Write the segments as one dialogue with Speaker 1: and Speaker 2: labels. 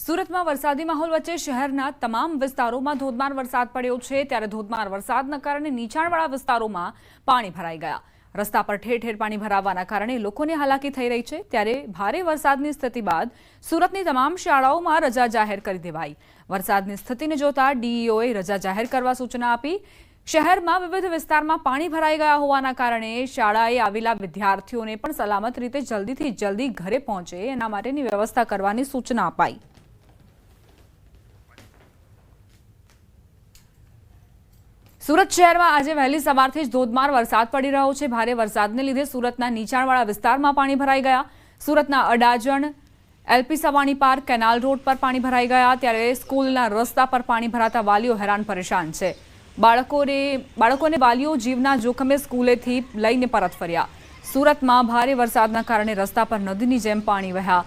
Speaker 1: સુરતમાં વરસાદી માહોલ વચ્ચે શહેરના તમામ વિસ્તારોમાં ધોધમાર વરસાદ પડ્યો છે ત્યારે ધોધમાર વરસાદના કારણે નીચાણવાળા વિસ્તારોમાં પાણી ભરાઈ ગયા। રસ્તા પર ઠેર ઠેર પાણી ભરાવાના કારણે લોકોને હાલાકી થઈ રહી છે ત્યારે ભારે વરસાદની સ્થિતિ બાદ સુરતની તમામ શાળાઓમાં રજા જાહેર કરી દેવાઈ। વરસાદની સ્થિતિને જોતા ડીઈઓએ રજા જાહેર કરવા સૂચના આપી। શહેરમાં વિવિધ વિસ્તારમાં પાણી ભરાઈ ગયા હોવાના કારણે શાળાએ આવેલા વિદ્યાર્થીઓને પણ સલામત રીતે જલ્દીથી જલ્દી ઘરે પહોંચે એના માટેની વ્યવસ્થા કરવાની સૂચના અપાઈ। સુરત શહેરમાં આજે વહેલી સવારથી જ ધોધમાર વરસાદ પડી રહ્યો છે। ભારે વરસાદને લીધે સુરતના નીચાણવાળા વિસ્તારમાં પાણી ભરાઈ ગયા। સુરતના Adajan, LP Savani park, canal road પર પાણી ભરાઈ ગયા ત્યારે સ્કૂલના રસ્તા પર પાણી ભરાતા વાલીઓ હેરાન પરેશાન છે। બાળકોને વાલીઓ જીવના જોખમે સ્કૂલેથી લઈને પરત ફર્યા। સુરતમાં ભારે વરસાદના કારણે રસ્તા પર નદીની જેમ પાણી વહ્યા।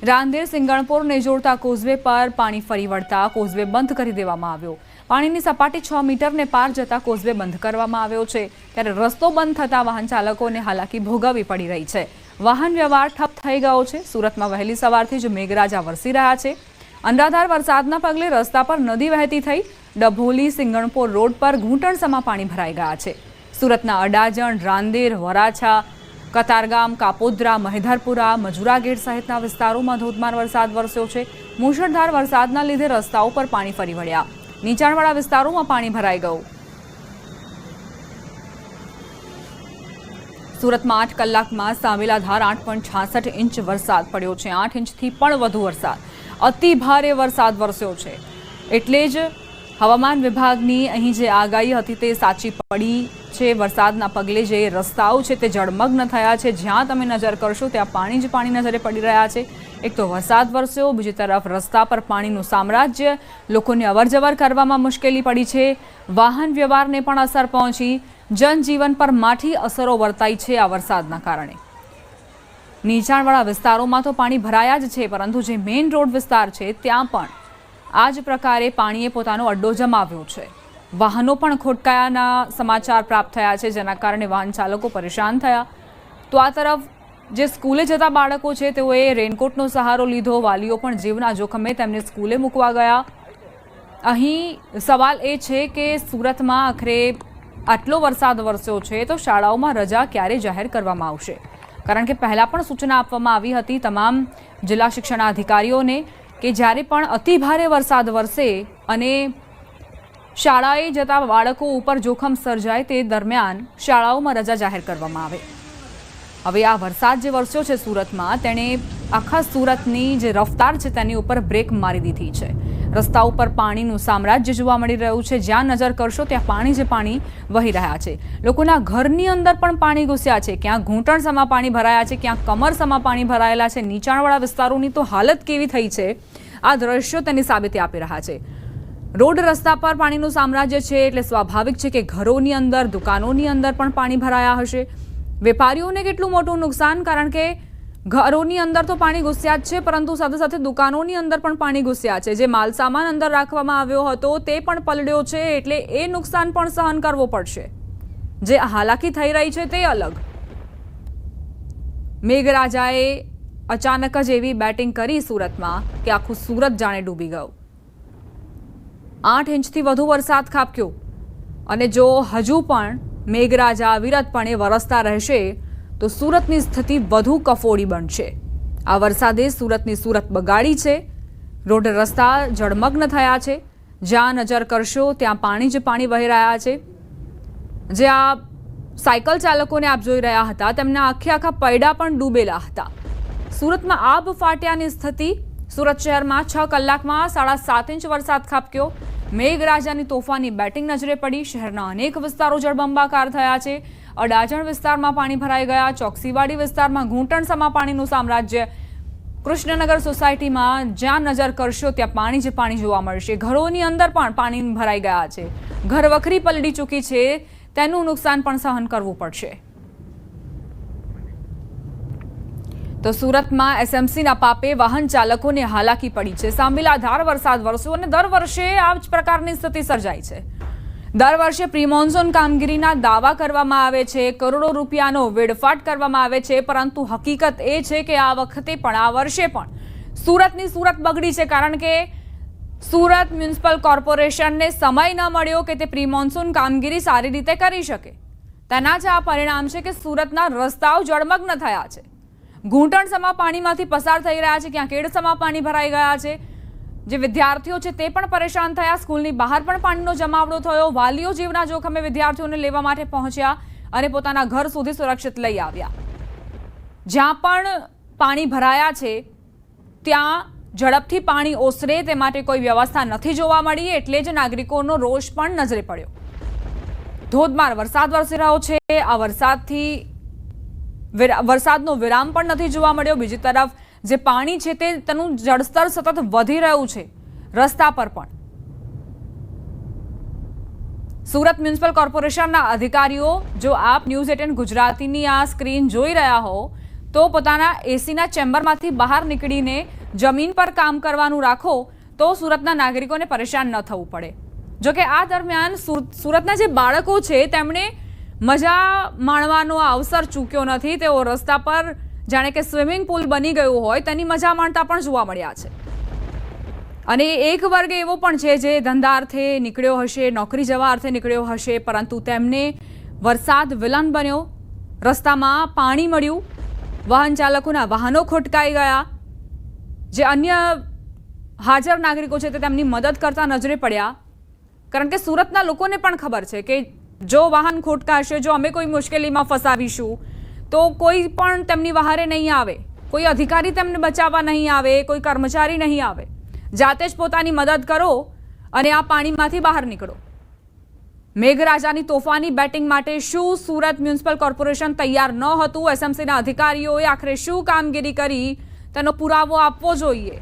Speaker 1: રાંદેર સિંગણપોરને જોડતા કોઝવે પર પાણી ફરી વળતા કોઝવે બંધ કરી દેવામાં આવ્યો। પાણીની સપાટી 6 મીટરને પાર જતા કોઝવે બંધ કરવામાં આવ્યો છે ત્યારે રસ્તો બંધ થતા વાહન ચાલકોને હાલાકી ભોગવવી પડી રહી છે। વાહન વ્યવહાર ઠપ થઈ ગયો છે। સુરતમાં વહેલી સવારથી જ મેઘરાજા વરસી રહ્યા છે। અનરાધાર વરસાદના પગલે રસ્તા પર નદી વહેતી થઈ ડભોલી સિંગણપોર રોડ પર ઘૂંટણસમાં પાણી ભરાઈ ગયા છે। સુરતના અડાજણ, રાંદેર, વરાછા, કતારગામ, કાપોદ્રા, મહેધરપુરા, મજુરા ગેટ સહિતના વિસ્તારોમાં ધોધમાર વરસાદ વરસ્યો છે। મુશળધાર વરસાદના લીધે રસ્તાઓ પર પાણી ફરી વળ્યા। નીચાણવાળા વિસ્તારોમાં પાણી ભરાઈ ગયું। સુરતમાં 8 કલાકમાં સાંવેલાધાર 8.66 ઇંચ વરસાદ પડ્યો છે। 8 ઇંચથી પણ વધુ વરસાદ, અતિ ભારે વરસાદ વરસ્યો છે એટલે જ હવામાન વિભાગની અહીં જે આગાહી હતી તે સાચી પડી છે। વરસાદના પગલે જે રસ્તાઓ છે તે જળમગ્ન થયા છે। જ્યાં તમે નજર કરશો ત્યાં પાણી જ પાણી નજરે પડી રહ્યા છે। એક તો વરસાદ વરસ્યો, બીજી તરફ રસ્તા પર પાણીનું સામ્રાજ્ય, લોકોને અવરજવર કરવામાં મુશ્કેલી પડી છે। વાહન વ્યવહારને પણ અસર પહોંચી, જનજીવન પર માઠી અસરો વર્તાઈ છે આ વરસાદના કારણે। નીચાણવાળા વિસ્તારોમાં તો પાણી ભરાયા જ છે પરંતુ જે મેઇન રોડ વિસ્તાર છે ત્યાં પણ આ જ પ્રકારે પાણીએ પોતાનો અડ્ડો જમાવ્યો છે। વાહનો પણ ખોટકાયાના સમાચાર પ્રાપ્ત થયા છે જેના કારણે વાહન ચાલકો પરેશાન થયા। તો આ તરફ જે સ્કૂલે જતા બાળકો છે તેઓએ રેનકોટનો સહારો લીધો। વાલીઓ પણ જીવના જોખમે તેમને સ્કૂલે મૂકવા ગયા। અહીં સવાલ એ છે કે સુરતમાં આખરે આટલો વરસાદ વરસ્યો છે તો શાળાઓમાં રજા ક્યારે જાહેર કરવામાં આવશે? કારણ કે પહેલાં પણ સૂચના આપવામાં આવી હતી તમામ જિલ્લા શિક્ષણાધિકારીઓને કે જ્યારે પણ અતિ ભારે વરસાદ વરસે અને શાળાએ જતા બાળકો ઉપર જોખમ સર્જાય તે દરમિયાન શાળાઓમાં રજા જાહેર કરવામાં આવે। હવે આ વરસાદ જે વરસ્યો છે સુરતમાં તેણે આખા સુરતની જે રફતાર છે તેની ઉપર બ્રેક મારી દીધી છે। રસ્તા ઉપર પાણીનું સામ્રાજ્ય જોવા મળી રહ્યું છે। જ્યાં નજર કરશો ત્યાં પાણી જ પાણી વહી રહ્યા છે। લોકોના ઘરની અંદર પણ પાણી ઘૂસ્યા છે। ક્યાંક ઘૂંટણસમાં પાણી ભરાયા છે, ક્યાંક કમરસમાં પાણી ભરાયેલા છે। નીચાણવાળા વિસ્તારોની તો હાલત કેવી થઈ છે આ દ્રશ્યો તેની સાબિતી આપી રહ્યા છે। રોડ રસ્તા પર પાણીનું સામ્રાજ્ય છે એટલે સ્વાભાવિક છે કે ઘરોની અંદર, દુકાનોની અંદર પણ પાણી ભરાયા હશે। વેપારીઓને કેટલું મોટું નુકસાન, કારણ કે ઘરોની અંદર તો પાણી ઘૂસ્યા જ છે પરંતુ સાથે સાથે દુકાનોની અંદર પણ પાણી ઘૂસ્યા છે। જે માલસામાન અંદર રાખવામાં આવ્યો હતો તે પણ પલળ્યો છે એટલે એ નુકસાન પણ સહન કરવો પડશે। જે હાલાકી થઈ રહી છે તે અલગ। મેઘરાજાએ અચાનક જ એવી બેટિંગ કરી સુરતમાં કે આખું સુરત જાણે ડૂબી ગયું। 8 ઇંચથી વધુ વરસાદ ખાબક્યો અને જો હજુ પણ મેઘરાજા અવિરતપણે વરસતા રહેશે તો સુરતની સ્થિતિ વધુ કફોડી બનશે। આ વરસાદે સુરતની સુરત બગાડી છે। રોડ રસ્તા જળમગ્ન થયા છે। જ્યાં નજર કરશો ત્યાં પાણી જ પાણી વહી રહ્યા છે। જે આ સાયકલ ચાલકોને આપ જોઈ રહ્યા હતા તેમના આખા પૈડા પણ ડૂબેલા હતા। સુરતમાં આબ ફાટ્યાની સ્થિતિ। સુરત શહેરમાં 6 કલાકમાં 7.5 ઇંચ વરસાદ ખાબક્યો। મેઘરાજાની તોફાની બેટિંગ નજરે પડી। શહેરના અનેક વિસ્તારો જળબંબાકાર થયા છે। અડાજણ વિસ્તારમાં પાણી ભરાઈ ગયા। ચોકસીવાડી વિસ્તારમાં ઘૂંટણસમાં પાણીનું સામ્રાજ્ય। કૃષ્ણનગર સોસાયટીમાં જ્યાં નજર કરશો ત્યાં પાણી જ પાણી જોવા મળશે। ઘરોની અંદર પણ પાણી ભરાઈ ગયા છે। ઘરવખરી પલળી ચૂકી છે, તેનું નુકસાન પણ સહન કરવું પડશે। તો સુરતમાં એસએમસીના પાપે વાહન ચાલકોને હાલાકી પડી છે। સાંવેલાધાર વરસાદ વરસ્યો અને દર વર્ષે આ જ પ્રકારની સ્થિતિ સર્જાય છે। દર વર્ષે પ્રી મોન્સૂન કામગીરીના દાવા કરવામાં આવે છે, કરોડો રૂપિયાનો વેડફાટ કરવામાં આવે છે, પરંતુ હકીકત એ છે કે આ વખતે પણ, આ વર્ષે પણ સુરતની સુરત બગડી છે, કારણ કે સુરત મ્યુનિસિપલ કોર્પોરેશનને સમય ન મળ્યો કે તે પ્રી મોન્સૂન કામગીરી સારી રીતે કરી શકે. તેના જ આ પરિણામ છે કે સુરતના રસ્તાઓ જળમગ્ન થયા છે. ઘૂંટણસમા પાણીમાંથી પસાર થઈ રહ્યા છે, ક્યાંક કેડસમા પાણી ભરાઈ ગયા છે. જે વિદ્યાર્થીઓ છે તે પણ પરેશાન થયા. સ્કૂલની બહાર પણ પાણીનો જમાવડો થયો. વાલીઓ જીવના જોખમે વિદ્યાર્થીઓને લેવા માટે પહોંચ્યા અને પોતાના ઘર સુધી સુરક્ષિત લઈ આવ્યા. જ્યાં પણ પાણી ભરાયા છે ત્યાં ઝડપથી પાણી ઓસરે તે માટે કોઈ વ્યવસ્થા નથી જોવા મળી, એટલે જ નાગરિકોનો રોષ પણ નજરે પડ્યો. ધોધમાર વરસાદ વરસી રહ્યો છે. આ વરસાદનો વિરામ પણ નથી જોવા મળ્યો. બીજી તરફ જે પાણી છે તેનું જળસ્તર સતત વધી રહ્યું છે રસ્તા પર પણ. સુરત મ્યુનિસિપલ કોર્પોરેશનના અધિકારીઓ, જો આપ ન્યૂઝ 18 ગુજરાતીની આ સ્ક્રીન જોઈ રહ્યા હો તો પોતાના એસીના ચેમ્બરમાંથી બહાર નીકળીને જમીન પર કામ કરવાનું રાખો તો સુરતના નાગરિકોને પરેશાન ન થવું પડે. જોકે આ દરમિયાન સુરતના જે બાળકો છે તેમણે મજા માણવાનો આ અવસર ચૂક્યો નથી. તેઓ રસ્તા પર જાણે કે સ્વિમિંગ પુલ બની ગયું હોય તેની મજા માણતા પણ જોવા મળ્યા છે. અને એક વર્ગ એવો પણ છે જે ધંધા અર્થે નીકળ્યો હશે, નોકરી જવા અર્થે નીકળ્યો હશે, પરંતુ તેમને વરસાદ વિલન બન્યો, રસ્તામાં પાણી મળ્યું, વાહન ચાલકોના વાહનો ખોટકાઈ ગયા. જે અન્ય હાજર નાગરિકો છે તે તેમની મદદ કરતા નજરે પડ્યા, કારણ કે સુરતના લોકોને પણ ખબર છે કે જો વાહન ખોટકાશે, જો અમે કોઈ મુશ્કેલીમાં ફસાવીશું તો કોઈ પણ તેમની વહારે નહીં આવે, કોઈ અધિકારી તેમને બચાવવા નહીં આવે, કોઈ કર્મચારી નહીં આવે. જાતે જ પોતાની મદદ કરો અને આ પાણીમાંથી બહાર નીકળો. મેઘરાજાની તોફાની બેટિંગ માટે શું સુરત મ્યુનિસિપલ કોર્પોરેશન તૈયાર ન હતું? એસએમસીના અધિકારીઓએ આખરે શું કામગીરી કરી તેનો પુરાવો આપવો જોઈએ.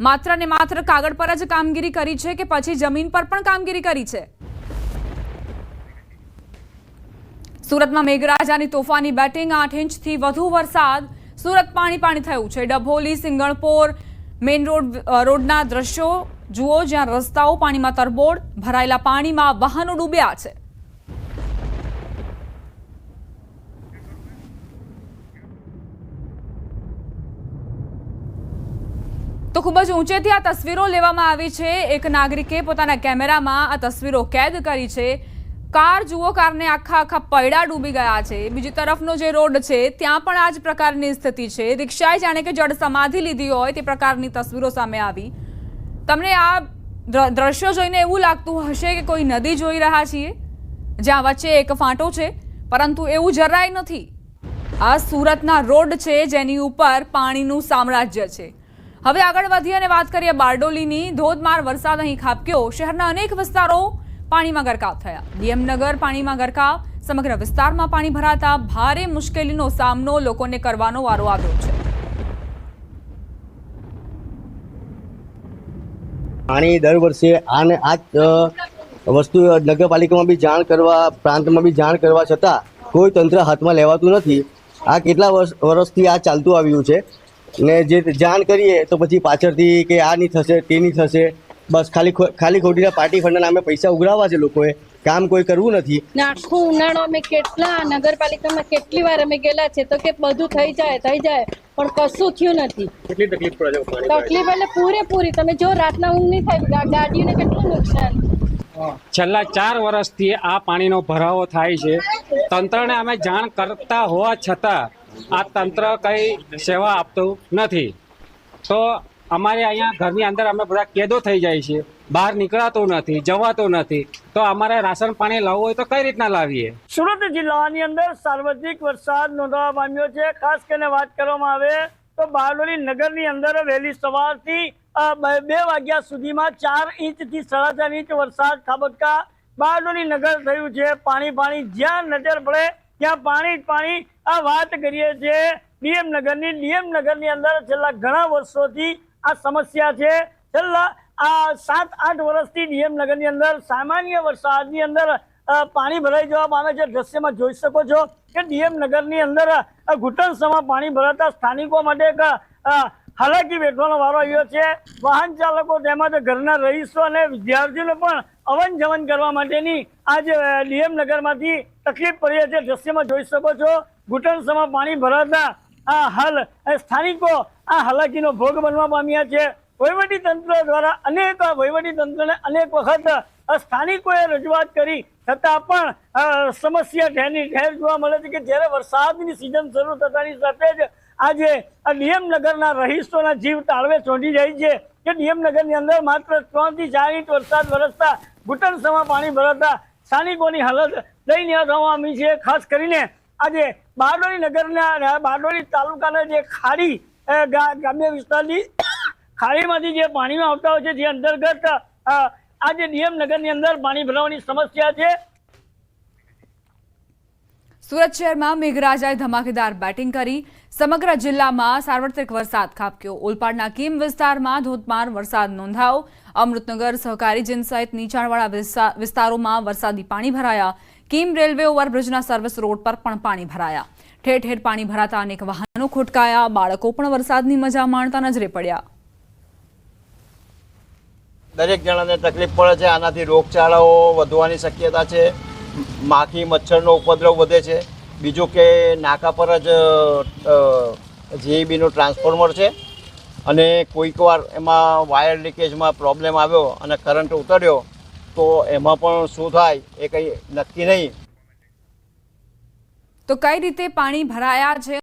Speaker 1: માત્ર ને માત્ર કાગળ પર જ કામગીરી કરી છે કે પછી જમીન પર પણ કામગીરી કરી છે? સુરતમાં મેઘરાજાની તોફાની બેટિંગ, 8 ઇંચથી વધુ વરસાદ. સુરત પાણી પાણી થયું છે. ડભોલી, સિંગણપોર મેઇન રોડના દ્રશ્યો જુઓ, જ્યાં રસ્તાઓ પાણીમાં તરબોળ, ભરાયેલા પાણીમાં વાહનો ડૂબ્યા છે. તો ખૂબ જ ઊંચેથી આ તસવીરો લેવામાં આવી છે. એક નાગરિકે પોતાના કેમેરામાં આ તસવીરો કેદ કરી છે. કાર જુઓ, કારને આખા પૈડા ડૂબી ગયા છે. બીજી તરફનો જે રોડ છે ત્યાં પણ આ જ પ્રકારની સ્થિતિ છે. રિક્ષાએ જાણે કે જળ સમાધિ લીધી હોય તે પ્રકારની તસવીરો સામે આવી. તમને આ દ્રશ્યો જોઈને એવું લાગતું હશે કે કોઈ નદી જોઈ રહ્યા છીએ જ્યાં વચ્ચે એક ફાંટો છે, પરંતુ એવું જરાય નથી. આ સુરતના રોડ છે જેની ઉપર પાણીનું સામ્રાજ્ય છે. હવે આગળ વધી અને વાત કરીએ બારડોલીની. ધોધમાર વરસાદ અહીં ખાબક્યો. શહેરના અનેક વિસ્તારો પાણીમાં ગરકાવ થયા. ડીએમનગર પાણીમાં ગરકાવ. સમગ્ર વિસ્તારમાં પાણી ભરાતા ભારે મુશ્કેલીનો સામનો લોકોને કરવાનો વારો આવ્યો છે.
Speaker 2: પાણી દર વર્ષે આ વસ્તુ નગરપાલિકામાં બી જાણ કરવા, પ્રાંતમાં બી જાણ કરવા છતાં કોઈ તંત્ર હાથમાં લેવાતું નથી. આ કેટલા વર્ષથી આ ચાલતું આવ્યું છે ને જે જાણ કરીએ તો પછી પાછળથી કે આ નહીં થશે, તે નહીં થશે, બસ ખાલી ખોટીના પાર્ટી ફંડના નામે પૈસા ઉઘરાવવા છે લોકોએ, કામ કોઈ કરવું નથી.
Speaker 3: આખો ઉનાળો અમે કેટલા નગરપાલિકામાં કેટલી વાર અમે ગયેલા છે તો કે બધું થઈ જાય પણ કશું થયું નથી.
Speaker 2: કેટલી તકલીફ પડે છે?
Speaker 3: તકલીફ એટલે પૂરેપૂરી. તમે જો રાતના ઊંઘ નહીં થાય, ગાડીઓને કેટલું નુકસાન.
Speaker 4: છેલ્લા 4 વર્ષથી આ પાણીનો ભરાવો થાય છે. તંત્રને અમે જાણ કરતા હોવા છતાં આ તંત્ર કઈ સેવા આપતું નથી. તો અમારે અહીંયા ઘરની અંદર અમે બધા કેદો થઈ જાય છે, બહાર નીકળાતું નથી, જવાતું નથી. તો અમારે રાશન પાણી લાવવું હોય તો કઈ રીતના લાવીએ?
Speaker 5: સુરત જિલ્લાની અંદર સાર્વત્રિક વરસાદ નોંધવા પામ્યો છે. ખાસ કરીને વાત કરવામાં આવે તો બારડોલી નગરની અંદર વહેલી સવારથી 2 વાગ્યા સુધીમાં 4 ઇંચથી 4.5 ઇંચ વરસાદ ખાબકતા બારડોલી નગર થયું છે પાણી. જ્યાં નજર પડે ત્યાં પાણી. આ વાત કરીએ છીએ ડીએમનગરની અંદર છેલ્લા ઘણા વર્ષોથી આ સમસ્યા છે. છેલ્લા 7-8 વર્ષથી ડીએમનગરની અંદર સામાન્ય વરસાદની અંદર પાણી ભરાઈ જવા પામે છે. દ્રશ્યમાં જોઈ શકો છો કે ડીએમનગરની અંદર ઘૂંટણસમાં પાણી ભરાતા સ્થાનિકો માટે એક હાલાકી વેઠવાનો વારો આવ્યો છે. વાહન ચાલકો તેમજ ઘરના રહીશો અને વિદ્યાર્થીઓને પણ અવન જવન કરવા માટેની આજે ડીએમનગરમાંથી તકલીફ પડી છે. દ્રશ્યમાં જોઈ શકો છો ઘૂંટણસમાં પાણી ભરાતા હાલ સ્થાનિકો આ હાલાકીનો ભોગ બનવા પામ્યા છે. વહીવટી તંત્ર દ્વારા વહીવટી તંત્રને અનેક વખત સ્થાનિકોએ રજૂઆત કરી છતાં પણ સમસ્યા ઠેરની ઠેર જોવા મળે છે કે જ્યારે વરસાદની સિઝન શરૂ થતાની સાથે જ આજે ડીએમનગરના રહીશોના જીવ તાળવે ચોંટી જાય છે કે ડીએમનગરની અંદર માત્ર 3 થી 4 ઇંચ વરસાદ વરસતા ઘૂંટણસમાં પાણી ભરાતા સ્થાનિકોની હાલત દયનીય થવા પામી છે. ખાસ કરીને આજે બારડોલી તાલુકાના જે ખાડી ગ્રામ્ય વિસ્તારની ખાડીમાંથી જે પાણીમાં આવતા હોય છે જે અંતર્ગત આજે ડીએમનગરની અંદર પાણી ભરાવાની સમસ્યા છે.
Speaker 1: સુરત શહેરમાં મેઘરાજાએ ધમાકેદાર બેટિંગ કરી સમગ્ર જિલ્લામાં સાર્વત્રિક વરસાદ ખાબક્યો. ઓલપાડના કીમ વિસ્તારમાં ધોધમાર વરસાદ નોંધાયો. અમૃતનગર સહકારી જિન સહિત નીચાણવાળા વિસ્તારોમાં વરસાદી પાણી ભરાયા. કીમ રેલવે ઓવરબ્રિજના સર્વિસ રોડ પર પણ પાણી ભરાયા. ઠેર ઠેર પાણી ભરાતા અનેક વાહનો ખોટકાયા. બાળકો પણ વરસાદની મજા માણતા નજરે પડ્યા.
Speaker 6: દરેક જણાને તકલીફ પડે છે. આનાથી રોગચાળાઓ વધવાની શક્યતા છે. માખી મચ્છરનો ઉપદ્રવ વધે છે. બીજું કે નાકા પર જ જીઈબીનું ટ્રાન્સફોર્મર છે અને કોઈક વાર એમાં વાયર લીકેજમાં પ્રોબ્લેમ આવ્યો અને કરંટ ઉતર્યો તો એમાં પણ શું થાય એ કંઈ નક્કી નહીં.
Speaker 1: તો કઈ રીતે પાણી ભરાયા છે